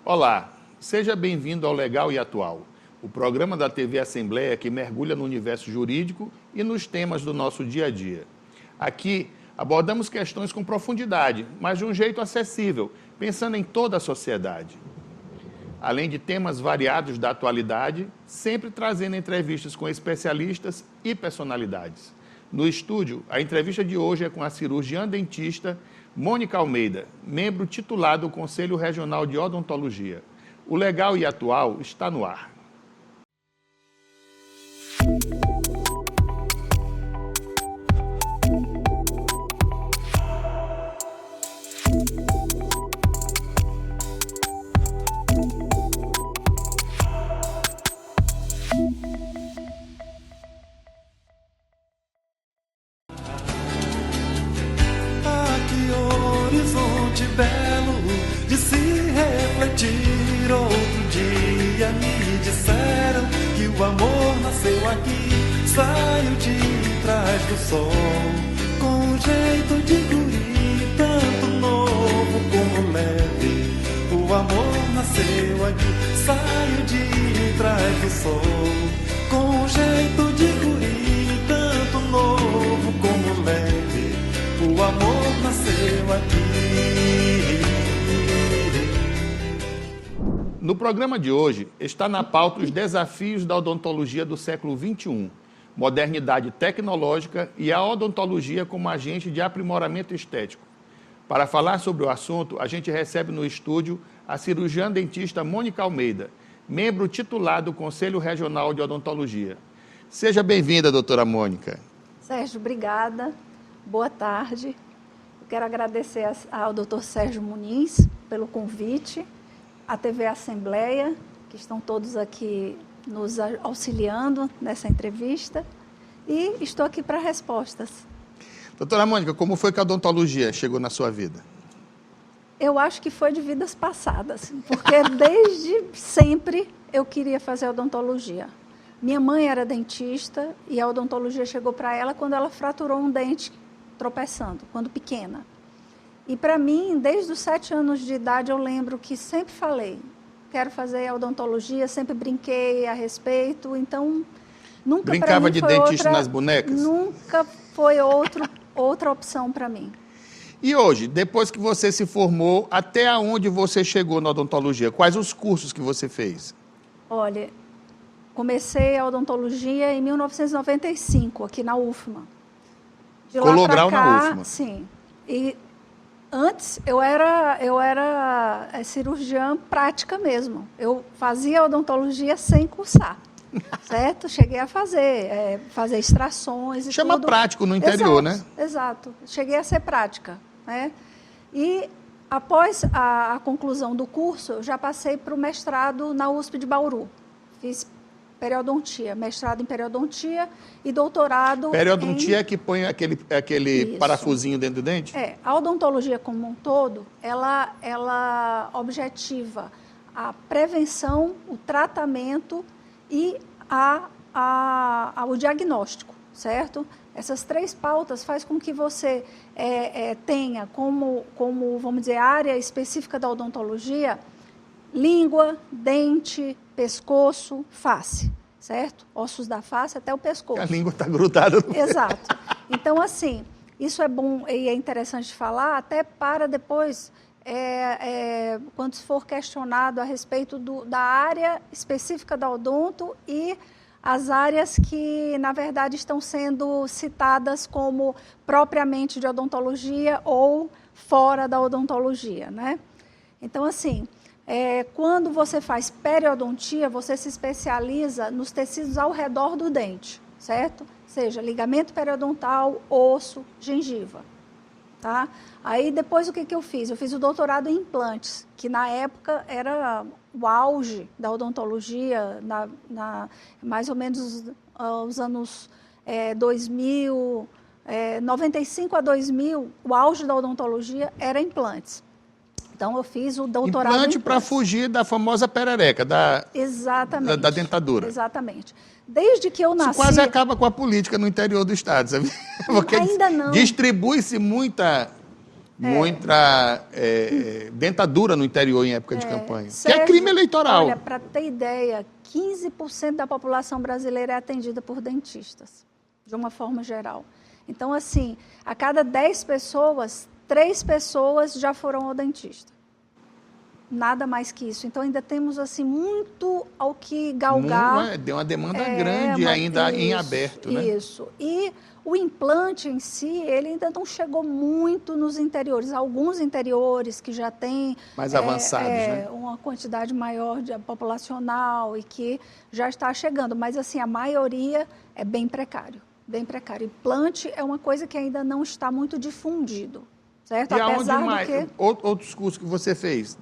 Olá, seja bem-vindo ao Legal e Atual, o programa da TV Assembleia que mergulha no universo jurídico e nos temas do nosso dia a dia. Aqui abordamos questões com profundidade, mas de um jeito acessível, pensando em toda a sociedade. Além de temas variados da atualidade, sempre trazendo entrevistas com especialistas e personalidades. No estúdio, a entrevista de hoje é com a cirurgiã dentista Mônica Almeida, membro titular do Conselho Regional de Odontologia. O Legal e Atual está no ar. Belo de se refletir. Outro dia me disseram que o amor nasceu aqui. Saiu de trás do sol, com um jeito de guri, tanto novo como leve. O amor nasceu aqui. Saiu de trás do sol, com um jeito de guri, tanto novo como leve. O amor nasceu aqui. No programa de hoje, está na pauta os desafios da odontologia do século XXI, modernidade tecnológica e a odontologia como agente de aprimoramento estético. Para falar sobre o assunto, a gente recebe no estúdio a cirurgiã dentista Mônica Almeida, membro titular do Conselho Regional de Odontologia. Seja bem-vinda, doutora Mônica. Sérgio, obrigada. Boa tarde. Eu quero agradecer ao doutor Sérgio Muniz pelo convite, à TV Assembleia, que estão todos aqui nos auxiliando nessa entrevista, e estou aqui para respostas. Doutora Mônica, como foi que a odontologia chegou na sua vida? Eu acho que foi de vidas passadas, porque desde sempre eu queria fazer odontologia. Minha mãe era dentista e a odontologia chegou para ela quando ela fraturou um dente tropeçando, quando pequena. E para mim, desde os 7 anos de idade, eu lembro que sempre falei, quero fazer odontologia, sempre brinquei a respeito, então nunca brincava de dentista outra, nas bonecas? Nunca foi outra opção para mim. E hoje, depois que você se formou, até onde você chegou na odontologia? Quais os cursos que você fez? Olha, comecei a odontologia em 1995, aqui na UFMA. De lá Colograu pra cá, na UFMA. Sim. E antes eu era cirurgiã prática mesmo. Eu fazia odontologia sem cursar, certo? Cheguei a fazer extrações e Chama tudo. prático no interior, Exato, né? Exato. Cheguei a ser prática, né? E após a conclusão do curso, eu já passei para o mestrado na USP de Bauru. Fiz periodontia, mestrado em periodontia e doutorado Periodontia é que põe aquele parafusinho dentro do dente? A odontologia como um todo, ela objetiva a prevenção, o tratamento e o diagnóstico, certo? Essas 3 pautas faz com que você tenha como, vamos dizer, área específica da odontologia, língua, dente, pescoço, face, certo? Ossos da face até o pescoço. A língua está grudada no... Exato. Então, assim, isso é bom e é interessante falar, até para depois, quando for questionado a respeito da área específica da odonto e as áreas que, na verdade, estão sendo citadas como propriamente de odontologia ou fora da odontologia, né? Então, assim, quando você faz periodontia, você se especializa nos tecidos ao redor do dente, certo? Seja ligamento periodontal, osso, gengiva, tá? Aí depois o que eu fiz? Eu fiz o doutorado em implantes, que na época era o auge da odontologia, mais ou menos os anos 2000, 95 a 2000, o auge da odontologia era implantes. Então, eu fiz o doutorado Implante para fugir da famosa perereca, da dentadura. Exatamente. Desde que eu nasci... Isso quase acaba com a política no interior do estado, sabe? Porque ainda não. distribui-se muita muita dentadura no interior em época de campanha. Que é crime eleitoral. Olha, para ter ideia, 15% da população brasileira é atendida por dentistas, de uma forma geral. Então, assim, a cada 10 pessoas, 3 pessoas já foram ao dentista. Nada mais que isso. Então, ainda temos, assim, muito ao que galgar. Deu uma demanda grande ainda em aberto, né? Isso. E o implante em si, ele ainda não chegou muito nos interiores. Alguns interiores que já têm... mais avançados, né? Uma quantidade maior populacional e que já está chegando. Mas, assim, a maioria é bem precário. Bem precário. Implante é uma coisa que ainda não está muito difundido, certo? E apesar mais? Outros cursos que você fez?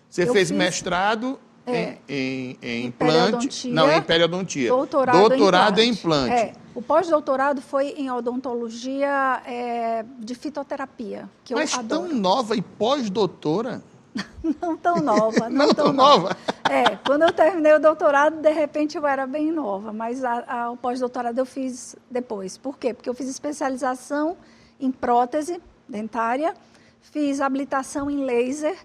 Você fez mestrado em implante? Não, em periodontia. Doutorado em implante. O pós-doutorado foi em odontologia de fitoterapia. Que Mas eu adoro. Tão nova e pós-doutora? Não tão nova. Não tão nova? Quando eu terminei o doutorado, de repente eu era bem nova, mas o pós-doutorado eu fiz depois. Por quê? Porque eu fiz especialização em prótese dentária, fiz habilitação em laser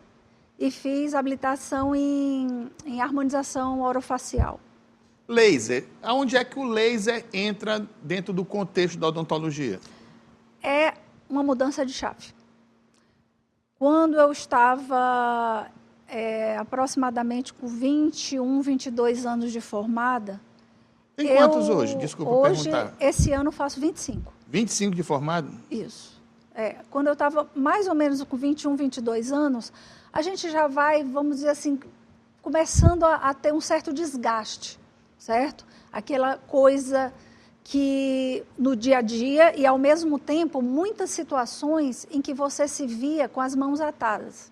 e fiz habilitação em harmonização orofacial. Laser. Aonde é que o laser entra dentro do contexto da odontologia? É uma mudança de chave. Quando eu estava aproximadamente com 21, 22 anos de formada... Tem quantos hoje? Desculpa perguntar. Esse ano eu faço 25. 25 de formado? Isso. Quando eu estava mais ou menos com 21, 22 anos, a gente já vai, vamos dizer assim, começando a ter um certo desgaste, certo? Aquela coisa que no dia a dia e, ao mesmo tempo, muitas situações em que você se via com as mãos atadas.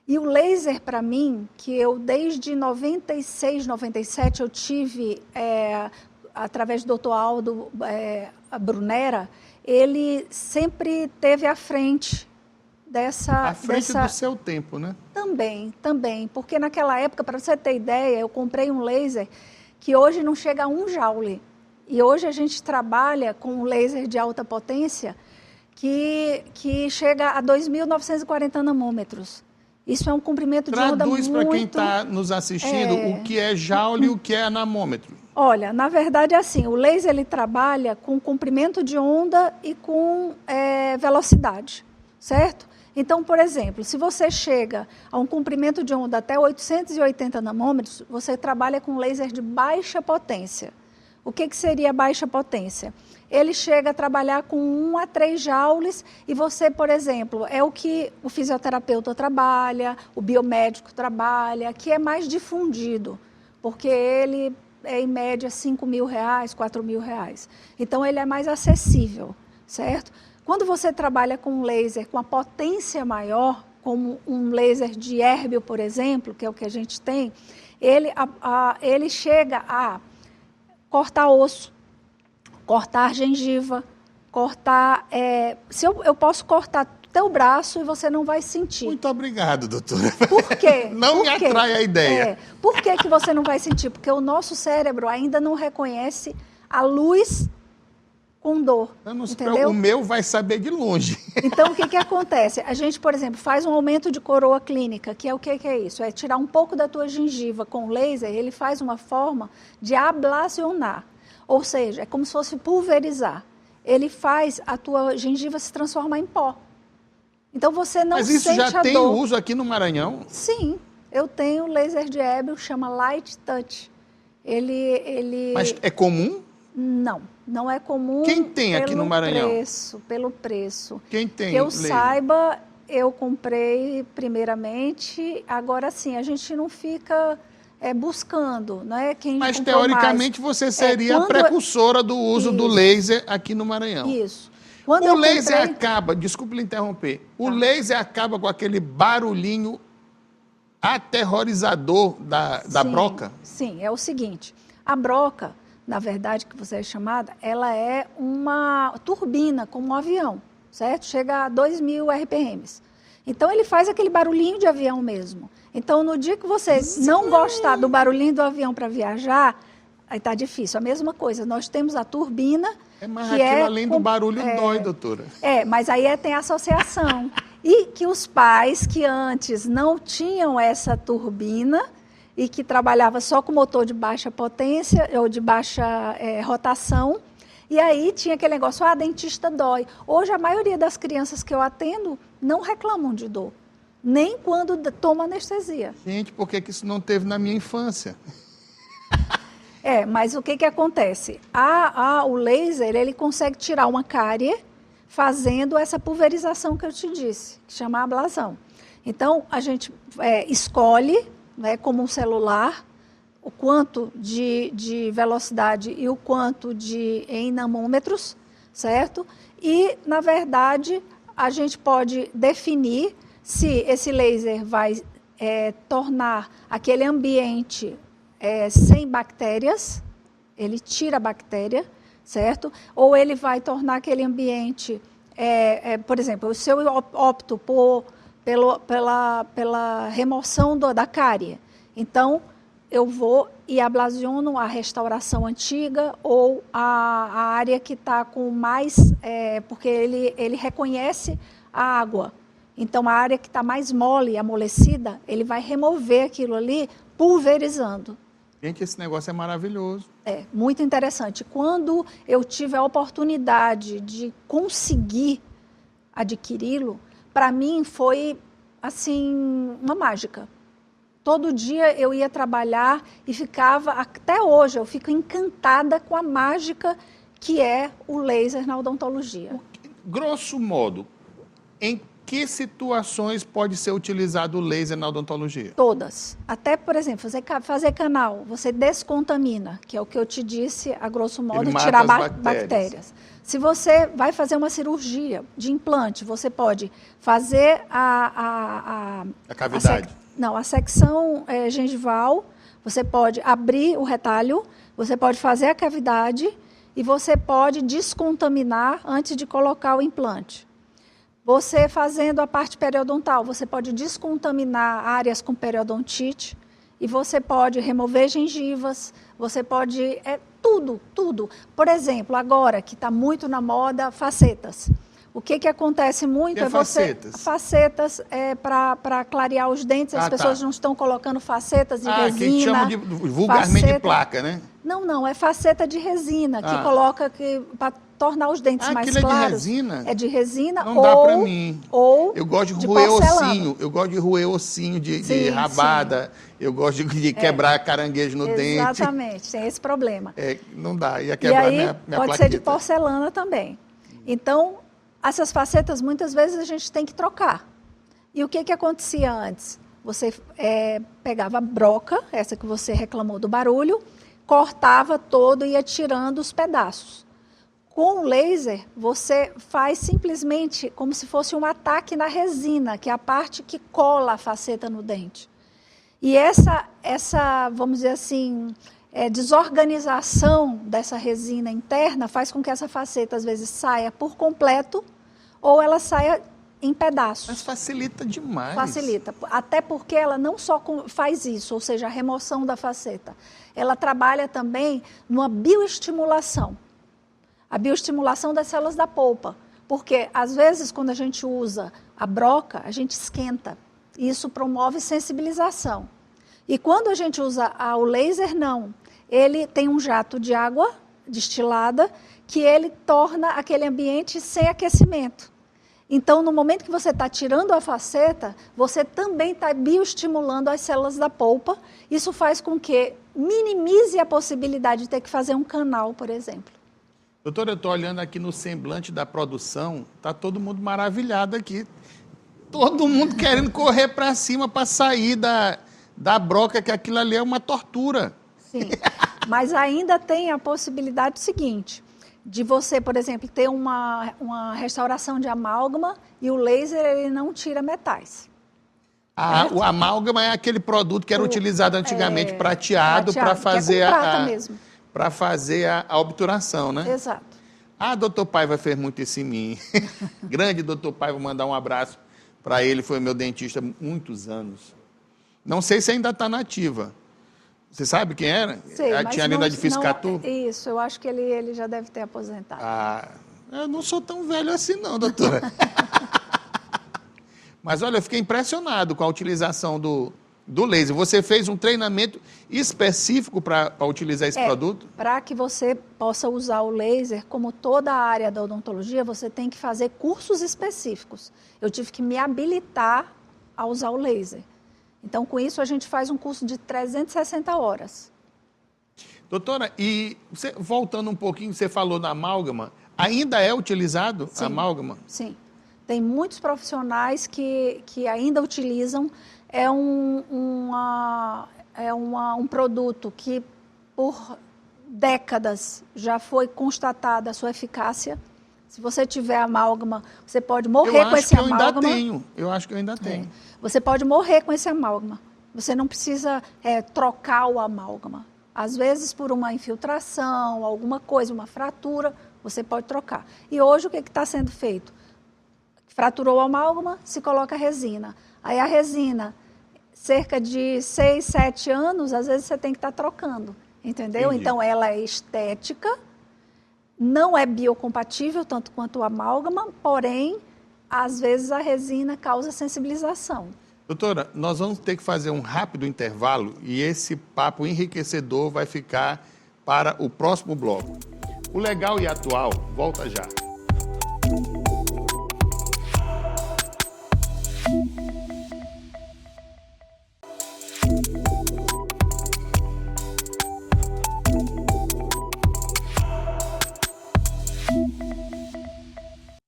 E o laser, para mim, que eu desde 96, 97, eu tive, através do Dr. Aldo Brunera, ele sempre esteve à frente dessa... À frente do seu tempo, né? Também. Porque naquela época, para você ter ideia, eu comprei um laser que hoje não chega a 1 joule. E hoje a gente trabalha com um laser de alta potência que chega a 2.940 nanômetros. Isso é um comprimento de onda muito... Traduz para quem está nos assistindo o que é joule e o que é nanômetro. Olha, na verdade é assim, o laser ele trabalha com comprimento de onda e com velocidade, certo? Então, por exemplo, se você chega a um comprimento de onda até 880 nanômetros, você trabalha com laser de baixa potência. O que seria baixa potência? Ele chega a trabalhar com 1 a 3 joules e você, por exemplo, é o que o fisioterapeuta trabalha, o biomédico trabalha, que é mais difundido, porque ele é em média R$5.000, R$4.000. Então, ele é mais acessível, certo? Quando você trabalha com um laser com a potência maior, como um laser de Erbil, por exemplo, que é o que a gente tem, ele chega a cortar osso, cortar gengiva, cortar... eu posso cortar teu braço e você não vai sentir. Muito obrigado, doutora. Por quê? Não me atrai a ideia. Por que você não vai sentir? Porque o nosso cérebro ainda não reconhece a luz com dor. Entendeu? O meu vai saber de longe. Então, o que acontece? A gente, por exemplo, faz um aumento de coroa clínica, que é o que é isso? É tirar um pouco da tua gengiva com laser, ele faz uma forma de ablacionar. Ou seja, é como se fosse pulverizar. Ele faz a tua gengiva se transformar em pó. Então, você não sente a dor. Mas isso já tem uso aqui no Maranhão? Sim. Eu tenho laser de Erbil, chama Light Touch. Mas é comum? Não é comum. Quem tem aqui no Maranhão? Pelo preço. Quem tem? Que eu saiba, eu comprei primeiramente. Agora sim, a gente não fica buscando, não é? Mas teoricamente você seria a precursora do uso do laser aqui no Maranhão. Isso. O laser acaba, desculpe lhe interromper, o laser acaba com aquele barulhinho aterrorizador da broca? Sim, é o seguinte, a broca, na verdade, que você é chamada, ela é uma turbina, como um avião, certo? Chega a 2.000 RPMs. Então, ele faz aquele barulhinho de avião mesmo. Então, no dia que você não gostar do barulhinho do avião para viajar, aí está difícil. A mesma coisa, nós temos a turbina... Mas aquilo além do barulho dói, doutora. Mas aí tem associação. E que os pais que antes não tinham essa turbina e que trabalhava só com motor de baixa potência ou de baixa rotação, e aí tinha aquele negócio, dentista dói. Hoje a maioria das crianças que eu atendo não reclamam de dor, nem quando toma anestesia. Gente, por que isso não teve na minha infância? Mas o que acontece? O laser, ele consegue tirar uma cárie fazendo essa pulverização que eu te disse, que chama ablação. Então, a gente escolhe, né, como um celular, o quanto de velocidade e o quanto em nanômetros, certo? E, na verdade, a gente pode definir se esse laser vai tornar aquele ambiente sem bactérias, ele tira a bactéria, certo? Ou ele vai tornar aquele ambiente, por exemplo, se eu opto pela remoção da cárie, então eu vou e ablaciono a restauração antiga ou a área que está com mais, porque ele reconhece a água. Então, a área que está mais mole, amolecida, ele vai remover aquilo ali, pulverizando. Gente, esse negócio é maravilhoso. É, muito interessante. Quando eu tive a oportunidade de conseguir adquiri-lo, para mim foi, assim, uma mágica. Todo dia eu ia trabalhar e ficava, até hoje, eu fico encantada com a mágica que é o laser na odontologia. Grosso modo, em que situações pode ser utilizado o laser na odontologia? Todas. Até, por exemplo, fazer canal, você descontamina, que é o que eu te disse, a grosso modo, tirar bactérias. Se você vai fazer uma cirurgia de implante, você pode fazer a cavidade. A secção gengival, você pode abrir o retalho, você pode fazer a cavidade e você pode descontaminar antes de colocar o implante. Você fazendo a parte periodontal, você pode descontaminar áreas com periodontite e você pode remover gengivas, você pode... tudo. Por exemplo, agora que está muito na moda, facetas. O que acontece muito é facetas? Facetas para clarear os dentes, as pessoas não estão colocando facetas de resina. Que chama vulgarmente de placa, né? Não, é faceta de resina, que coloca para tornar os dentes mais claros. É de resina? É de resina não dá para mim. Ou eu gosto de roer ossinho. Eu gosto de roer ossinho de rabada. Sim. Eu gosto de quebrar caranguejo no dente. Exatamente, tem esse problema. Não dá, ia quebrar minha pode plaqueta. ser de porcelana também. Então, essas facetas, muitas vezes, a gente tem que trocar. E o que acontecia antes? Você pegava a broca, essa que você reclamou do barulho, cortava todo e ia tirando os pedaços. Com o laser, você faz simplesmente como se fosse um ataque na resina, que é a parte que cola a faceta no dente. E essa vamos dizer assim, desorganização dessa resina interna faz com que essa faceta, às vezes, saia por completo ou ela saia em pedaços. Mas facilita demais. Facilita. Até porque ela não só faz isso, ou seja, a remoção da faceta. Ela trabalha também numa bioestimulação. A bioestimulação das células da polpa. Porque, às vezes, quando a gente usa a broca, a gente esquenta. Isso promove sensibilização. E quando a gente usa o laser, não. Ele tem um jato de água destilada que ele torna aquele ambiente sem aquecimento. Então, no momento que você está tirando a faceta, você também está bioestimulando as células da polpa. Isso faz com que minimize a possibilidade de ter que fazer um canal, por exemplo. Doutora, eu estou olhando aqui no semblante da produção, está todo mundo maravilhado aqui. Todo mundo querendo correr para cima para sair da broca, que aquilo ali é uma tortura. Sim, mas ainda tem a possibilidade seguinte, de você, por exemplo, ter uma restauração de amálgama e o laser ele não tira metais. O amálgama é aquele produto que era utilizado antigamente, prateado para fazer para fazer a obturação, né? Exato. Doutor Paiva fez muito isso em mim. Grande doutor Paiva, vou mandar um abraço para ele, foi meu dentista há muitos anos. Não sei se ainda está nativa. Você sabe quem era? Sei, mas tinha ali no edifício Catu? Isso, eu acho que ele já deve ter aposentado. Eu não sou tão velho assim não, doutora. Mas olha, eu fiquei impressionado com a utilização do laser. Você fez um treinamento específico para utilizar esse produto? Para que você possa usar o laser, como toda a área da odontologia, você tem que fazer cursos específicos. Eu tive que me habilitar a usar o laser. Então, com isso, a gente faz um curso de 360 horas. Doutora, e você, voltando um pouquinho, você falou da amálgama, ainda é utilizado a amálgama? Sim, tem muitos profissionais que ainda utilizam. É um produto que, por décadas, já foi constatada a sua eficácia. Se você tiver amálgama, você pode morrer com esse amálgama. Eu acho que eu ainda tenho. Você pode morrer com esse amálgama. Você não precisa trocar o amálgama. Às vezes, por uma infiltração, alguma coisa, uma fratura, você pode trocar. E hoje, o que está sendo feito? Fraturou o amálgama, se coloca a resina. Aí a resina, cerca de 6, 7 anos, às vezes você tem que estar trocando, entendeu? Entendi. Então, ela é estética, não é biocompatível, tanto quanto o amálgama, porém, às vezes a resina causa sensibilização. Doutora, nós vamos ter que fazer um rápido intervalo e esse papo enriquecedor vai ficar para o próximo bloco. O Legal e Atual volta já.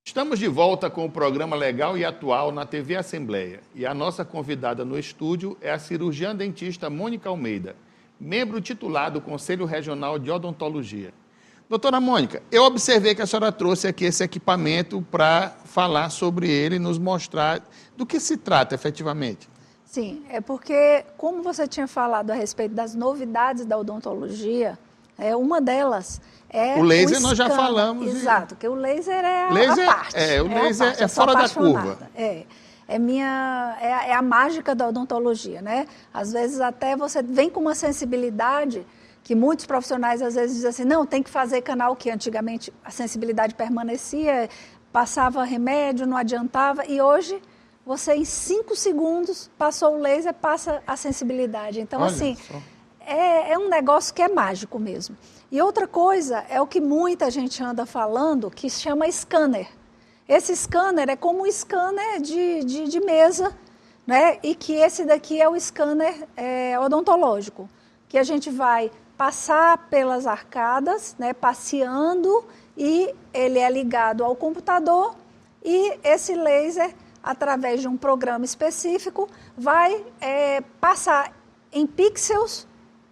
Estamos de volta com o programa Legal e Atual na TV Assembleia. E a nossa convidada no estúdio é a cirurgiã dentista Mônica Almeida, membro titular do Conselho Regional de Odontologia. Doutora Mônica, eu observei que a senhora trouxe aqui esse equipamento para falar sobre ele e nos mostrar do que se trata efetivamente. Sim, é porque, como você tinha falado a respeito das novidades da odontologia, uma delas é o laser nós já falamos. Exato, que o laser é laser, a parte. o laser é fora da curva. É a mágica da odontologia, né? Às vezes até você vem com uma sensibilidade que muitos profissionais às vezes dizem assim, não, tem que fazer canal, que antigamente a sensibilidade permanecia, passava remédio, não adiantava, e hoje você em 5 segundos passou o laser, passa a sensibilidade. Então, olha assim, só. É um negócio que é mágico mesmo. E outra coisa é o que muita gente anda falando, que se chama scanner. Esse scanner é como um scanner de mesa, né? E que esse daqui é o scanner odontológico, que a gente vai passar pelas arcadas, né? Passeando, e ele é ligado ao computador, e esse laser, através de um programa específico, vai passar em pixels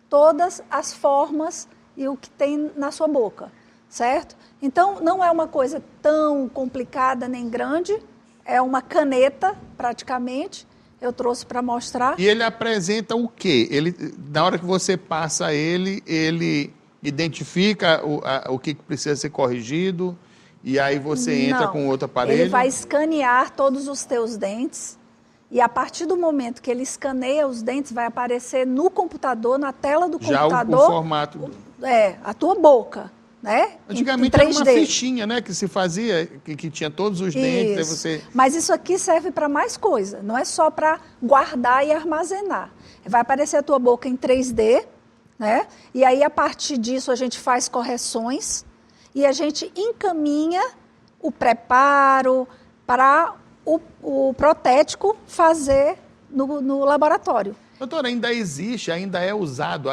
todas as formas e o que tem na sua boca, certo? Então, não é uma coisa tão complicada nem grande, é uma caneta, praticamente, eu trouxe para mostrar. E ele apresenta o quê? Na hora que você passa ele identifica o que precisa ser corrigido, e aí você entra com outro aparelho? Ele vai escanear todos os teus dentes, e a partir do momento que ele escaneia os dentes, vai aparecer no computador, na tela do computador... Já o formato... a tua boca, né? Antigamente era uma fichinha, né, que se fazia, que tinha todos os dentes. Aí você... Mas isso aqui serve para mais coisa, não é só para guardar e armazenar. Vai aparecer a tua boca em 3D, né? E aí, a partir disso, a gente faz correções e a gente encaminha o preparo para o protético fazer no laboratório. Doutora, ainda é usado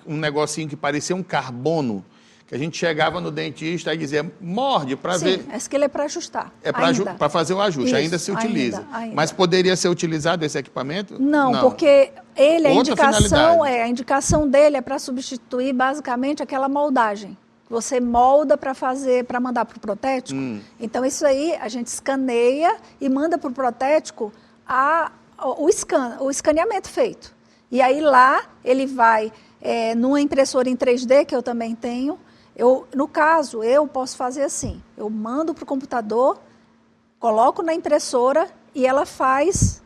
um negocinho que parecia um carbono, que a gente chegava no dentista e dizia, morde para ver... Sim, esse que ele é para ajustar. É para fazer o ajuste, isso, ainda se utiliza. Ainda. Mas poderia ser utilizado esse equipamento? Não, porque ele, a indicação dele é para substituir basicamente aquela moldagem. Você molda para mandar para o protético. Então, isso aí a gente escaneia e manda para o protético o escaneamento feito. E aí lá ele vai numa impressora em 3D, que eu também tenho. No caso, eu posso fazer assim, eu mando para o computador, coloco na impressora e ela faz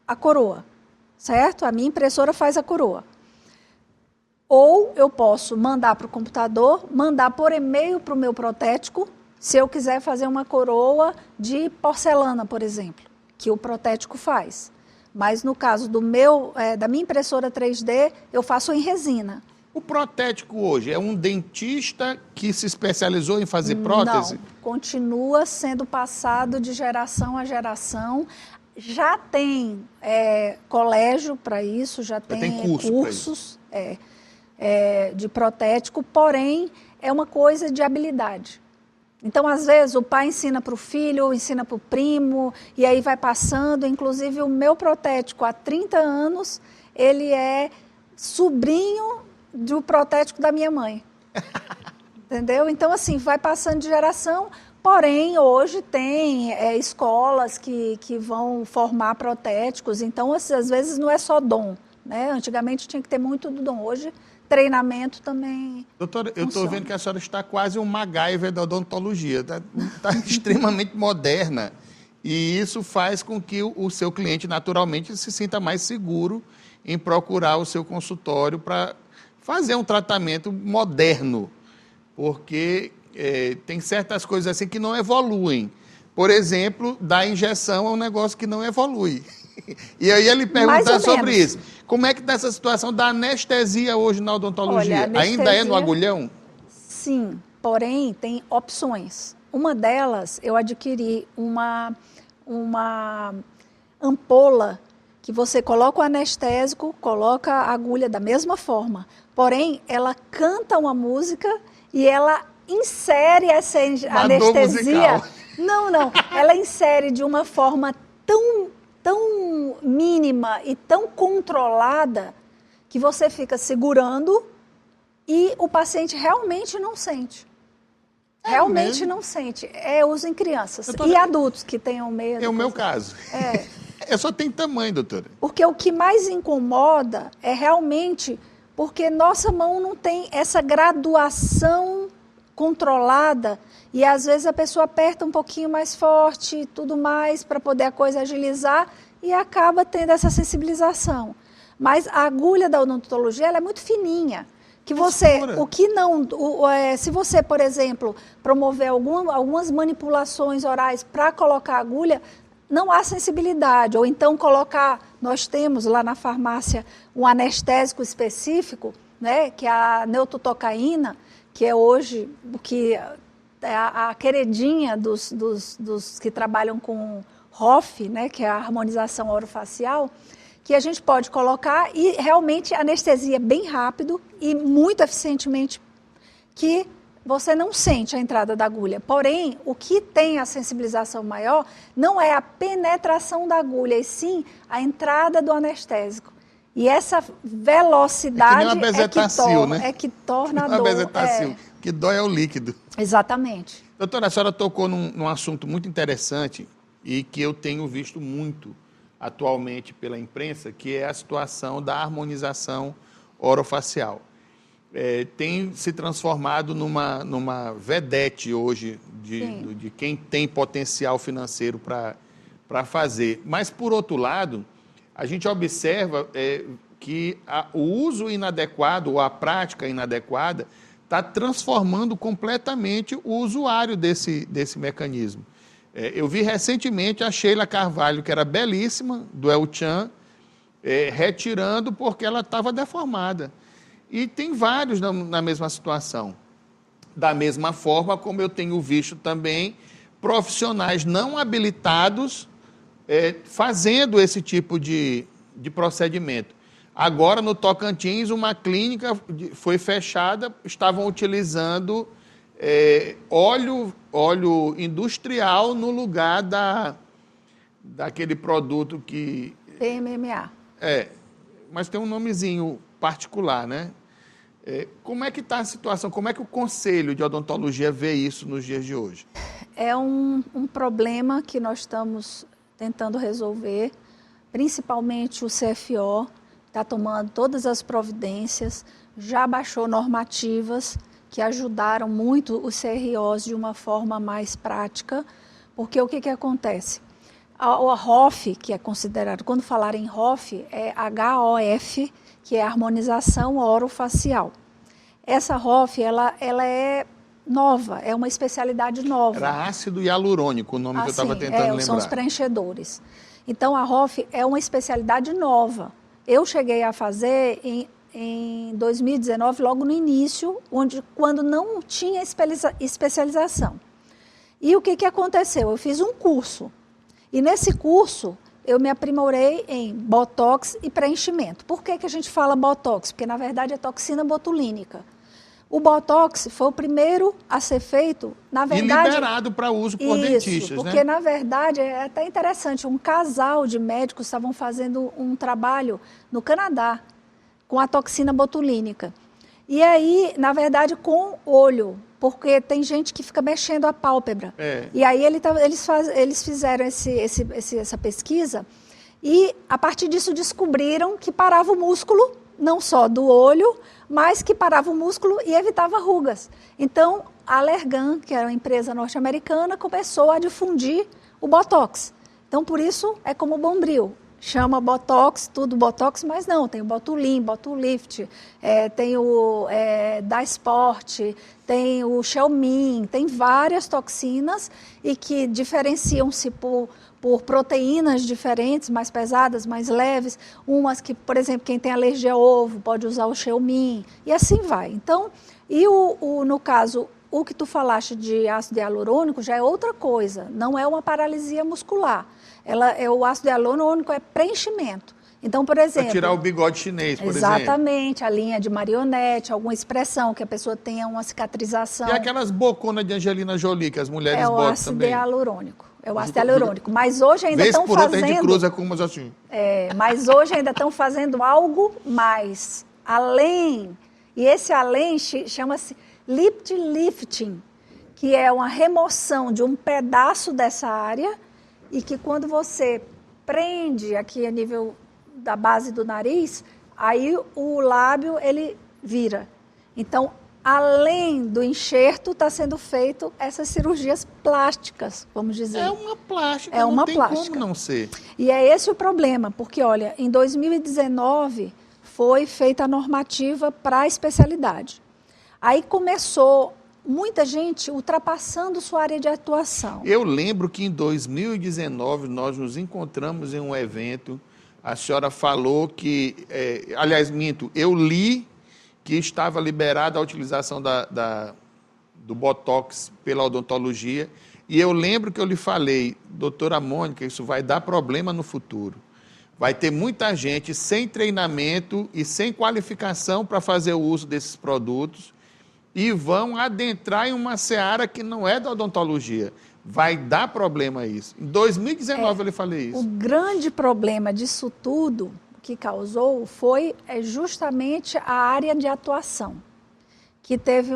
a coroa, certo? A minha impressora faz a coroa. Ou eu posso mandar para o computador, mandar por e-mail para o meu protético, se eu quiser fazer uma coroa de porcelana, por exemplo. que o protético faz. Mas no caso da minha impressora 3D, eu faço em resina. O protético hoje é um dentista que se especializou em fazer prótese? Não, continua sendo passado de geração a geração. Já tem colégio para isso, já tem cursos de protético, porém é uma coisa de habilidade. Então, às vezes, o pai ensina para o filho, ensina para o primo, e aí vai passando. Inclusive, o meu protético, há 30 anos, ele é sobrinho do protético da minha mãe. Entendeu? Então, assim, vai passando de geração. Porém, hoje tem escolas que vão formar protéticos. Então, às vezes, não é só dom, né? Antigamente tinha que ter muito do dom. Hoje, treinamento também. Doutora, eu estou vendo que a senhora está quase um MacGyver da odontologia. Está extremamente moderna. E isso faz com que o seu cliente, naturalmente, se sinta mais seguro em procurar o seu consultório para fazer um tratamento moderno. Porque tem certas coisas assim que não evoluem. Por exemplo, dar injeção é um negócio que não evolui. E aí ele perguntar sobre isso. Como é que está essa situação da anestesia hoje na odontologia? Olha, ainda é no agulhão? Sim, porém tem opções. Uma delas, eu adquiri uma ampola que você coloca o anestésico, coloca a agulha da mesma forma. Porém, ela canta uma música e ela insere essa anestesia. Não. Ela insere de uma forma tão mínima e tão controlada que você fica segurando e o paciente realmente não sente. Realmente não sente. Uso em crianças e adultos que tenham medo. É o meu caso. Só tem tamanho, doutora. Porque o que mais incomoda é realmente porque nossa mão não tem essa graduação controlada e às vezes a pessoa aperta um pouquinho mais forte e tudo mais para poder a coisa agilizar e acaba tendo essa sensibilização. Mas a agulha da odontologia ela é muito fininha. Que você, se você, por exemplo, promover algumas manipulações orais para colocar agulha, não há sensibilidade. Ou então nós temos lá na farmácia um anestésico específico, né, que é a neutotocaína, que é hoje que é a queridinha dos que trabalham com ROF, né, que é a harmonização orofacial, que a gente pode colocar e realmente anestesia bem rápido e muito eficientemente, que você não sente a entrada da agulha. Porém, o que tem a sensibilização maior não é a penetração da agulha, e sim a entrada do anestésico. E essa velocidade que torna a dor. Bezetacil, que dói é o líquido. Exatamente. Doutora, a senhora tocou num assunto muito interessante e que eu tenho visto muito atualmente pela imprensa, que é a situação da harmonização orofacial. Tem se transformado numa vedete hoje de quem tem potencial financeiro para fazer. Mas, por outro lado, a gente observa que o uso inadequado ou a prática inadequada está transformando completamente o usuário desse mecanismo. Eu vi recentemente a Sheila Carvalho, que era belíssima, do El Chan, retirando porque ela estava deformada. E tem vários na mesma situação. Da mesma forma como eu tenho visto também profissionais não habilitados fazendo esse tipo de procedimento. Agora, no Tocantins, uma clínica foi fechada, estavam utilizando óleo industrial no lugar daquele produto que... PMMA. Mas tem um nomezinho particular, né? Como é que está a situação? Como é que o Conselho de Odontologia vê isso nos dias de hoje? É um problema que nós estamos tentando resolver, principalmente o CFO está tomando todas as providências, já baixou normativas que ajudaram muito os CROs de uma forma mais prática, porque o que acontece? A ROF, que é considerado, quando falar em ROF, é HOF, que é a harmonização orofacial. Essa ROF, ela é nova, é uma especialidade nova. Era ácido hialurônico, o nome que eu estava tentando lembrar. São os preenchedores. Então, a ROF é uma especialidade nova. Eu cheguei a fazer em 2019, logo no início, quando não tinha especialização. E o que aconteceu? Eu fiz um curso. E nesse curso, eu me aprimorei em botox e preenchimento. Por que a gente fala botox? Porque, na verdade, é toxina botulínica. O botox foi o primeiro a ser feito, na verdade... E liberado para uso por dentistas, porque, né? na verdade, é até interessante, um casal de médicos estavam fazendo um trabalho no Canadá com a toxina botulínica. E aí, na verdade, com olho, porque tem gente que fica mexendo a pálpebra. E aí eles fizeram essa pesquisa e, a partir disso, descobriram que parava o músculo, não só do olho, mas que parava o músculo e evitava rugas. Então, a Allergan, que era uma empresa norte-americana, começou a difundir o Botox. Então, por isso, é como o Bombril. Chama Botox, tudo Botox, mas não, tem o Botulim, Botulift, tem o Dysport, tem o Xelmin, tem várias toxinas e que diferenciam-se por proteínas diferentes, mais pesadas, mais leves, umas que, por exemplo, quem tem alergia ao ovo pode usar o Xelmin, e assim vai. Então, no caso, o que tu falaste de ácido hialurônico já é outra coisa, não é uma paralisia muscular. O ácido hialurônico é preenchimento. Então, por exemplo... Para tirar o bigode chinês, por exemplo. Exatamente, a linha de marionete, alguma expressão que a pessoa tenha uma cicatrização. E aquelas boconas de Angelina Jolie que as mulheres botam também. É o ácido hialurônico. É o ácido hialurônico. Mas hoje ainda estão fazendo... Vez por outra a gente cruza com umas assim. Mas hoje ainda estão fazendo algo mais. Além. E esse além chama-se lip lifting, que é uma remoção de um pedaço dessa área e que quando você prende aqui a nível da base do nariz, aí o lábio ele vira. Então, além do enxerto, está sendo feito essas cirurgias plásticas, vamos dizer. É uma plástica, é uma não tem plástica. como não ser. E é esse o problema, porque, olha, em 2019 foi feita a normativa para a especialidade. Aí começou muita gente ultrapassando sua área de atuação. Eu lembro que em 2019 nós nos encontramos em um evento, a senhora falou que, aliás, minto, eu li que estava liberada a utilização do Botox pela odontologia, e eu lembro que eu lhe falei, doutora Mônica, isso vai dar problema no futuro. Vai ter muita gente sem treinamento e sem qualificação para fazer o uso desses produtos e vão adentrar em uma seara que não é da odontologia. Vai dar problema isso. Em 2019 eu lhe falei isso. O grande problema disso tudo que causou foi justamente a área de atuação, que teve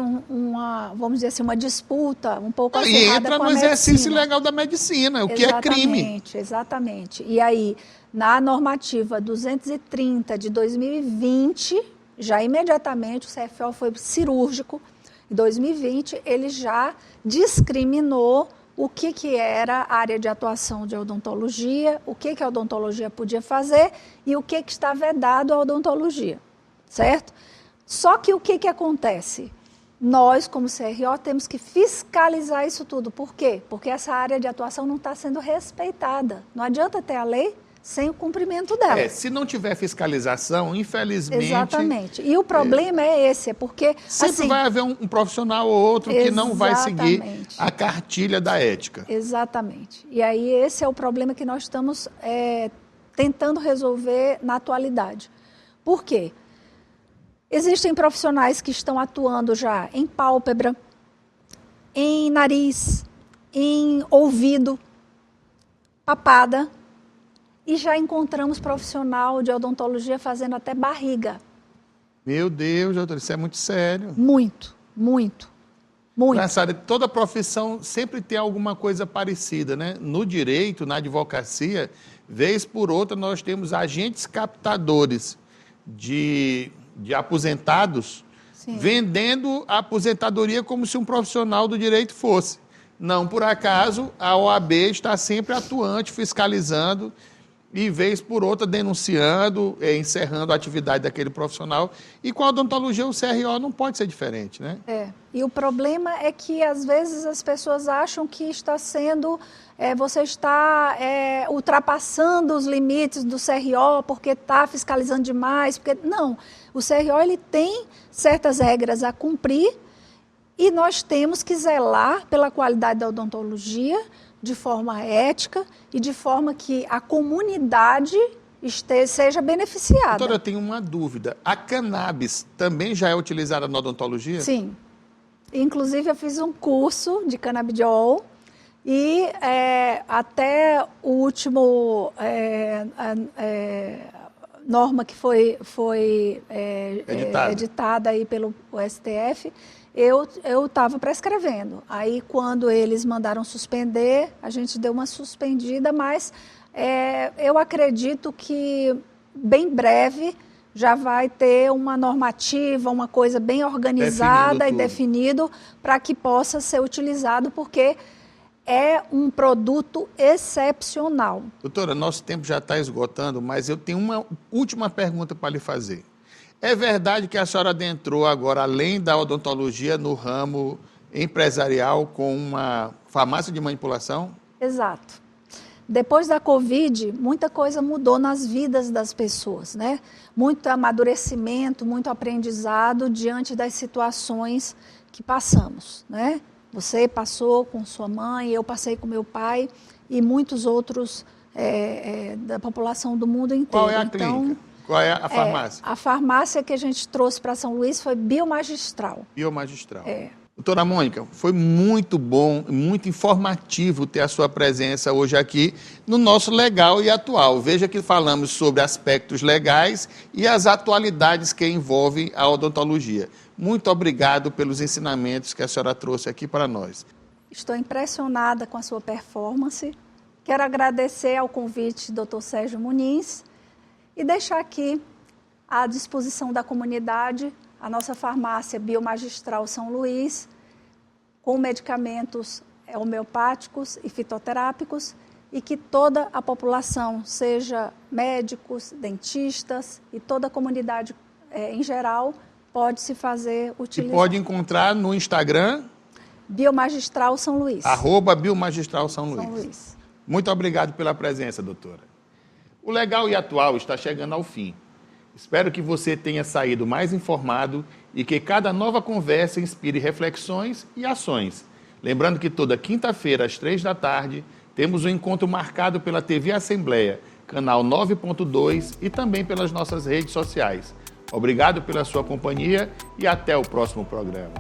vamos dizer assim, uma disputa um pouco acirrada e entra com a no exercício medicina. legal da medicina, o que é crime. Exatamente. E aí, na normativa 230 de 2020, já imediatamente o CFO foi cirúrgico. Em 2020, ele já discriminou o que era a área de atuação de odontologia, o que a odontologia podia fazer e o que está vedado à odontologia, certo? Só que o que acontece? Nós, como CRO, temos que fiscalizar isso tudo. Por quê? Porque essa área de atuação não está sendo respeitada. Não adianta ter a lei sem o cumprimento dela. Se não tiver fiscalização, infelizmente... Exatamente. E o problema é esse, porque... Sempre assim, vai haver um profissional ou outro que não vai seguir a cartilha da ética. Exatamente. E aí esse é o problema que nós estamos tentando resolver na atualidade. Por quê? Existem profissionais que estão atuando já em pálpebra, em nariz, em ouvido, papada, e já encontramos profissional de odontologia fazendo até barriga. Meu Deus, doutor, isso é muito sério. Muito, muito, muito. Engraçado, toda profissão sempre tem alguma coisa parecida, né? No direito, na advocacia, vez por outra, nós temos agentes captadores de aposentados, Sim. vendendo a aposentadoria como se um profissional do direito fosse. Não, por acaso, a OAB está sempre atuante, fiscalizando. e, vez por outra, denunciando, encerrando a atividade daquele profissional. E com a odontologia, o CRO não pode ser diferente, né? E o problema é que, às vezes, as pessoas acham que está sendo... você está ultrapassando os limites do CRO porque está fiscalizando demais. Não, o CRO ele tem certas regras a cumprir e nós temos que zelar pela qualidade da odontologia de forma ética e de forma que a comunidade seja beneficiada. Doutora, eu tenho uma dúvida. A cannabis também já é utilizada na odontologia? Sim. Inclusive, eu fiz um curso de canabidiol e até o último norma que foi editada aí pelo STF, eu estava prescrevendo. Aí, quando eles mandaram suspender, a gente deu uma suspendida, mas eu acredito que bem breve já vai ter uma normativa, uma coisa bem organizada e definido para que possa ser utilizado, porque é um produto excepcional. Doutora, nosso tempo já está esgotando, mas eu tenho uma última pergunta para lhe fazer. É verdade que a senhora adentrou agora, além da odontologia, no ramo empresarial com uma farmácia de manipulação? Exato. Depois da Covid, muita coisa mudou nas vidas das pessoas, né? Muito amadurecimento, muito aprendizado diante das situações que passamos, né? Você passou com sua mãe, eu passei com meu pai e muitos outros da população do mundo inteiro. Qual é a clínica? Qual é a farmácia? A farmácia que a gente trouxe para São Luís foi Biomagistral. Biomagistral. Doutora Mônica, foi muito bom, muito informativo ter a sua presença hoje aqui no nosso Legal e Atual. Veja que falamos sobre aspectos legais e as atualidades que envolvem a odontologia. Muito obrigado pelos ensinamentos que a senhora trouxe aqui para nós. Estou impressionada com a sua performance. Quero agradecer ao convite do Dr. Sérgio Muniz e deixar aqui à disposição da comunidade a nossa farmácia Biomagistral São Luís, com medicamentos homeopáticos e fitoterápicos, e que toda a população, seja médicos, dentistas e toda a comunidade em geral, pode se fazer utilizar. E pode encontrar no Instagram? Biomagistral São Luís. @Biomagistral São Luís. Muito obrigado pela presença, doutora. O Legal e Atual está chegando ao fim. Espero que você tenha saído mais informado e que cada nova conversa inspire reflexões e ações. Lembrando que toda quinta-feira, às 15h, temos um encontro marcado pela TV Assembleia, canal 9.2 e também pelas nossas redes sociais. Obrigado pela sua companhia e até o próximo programa.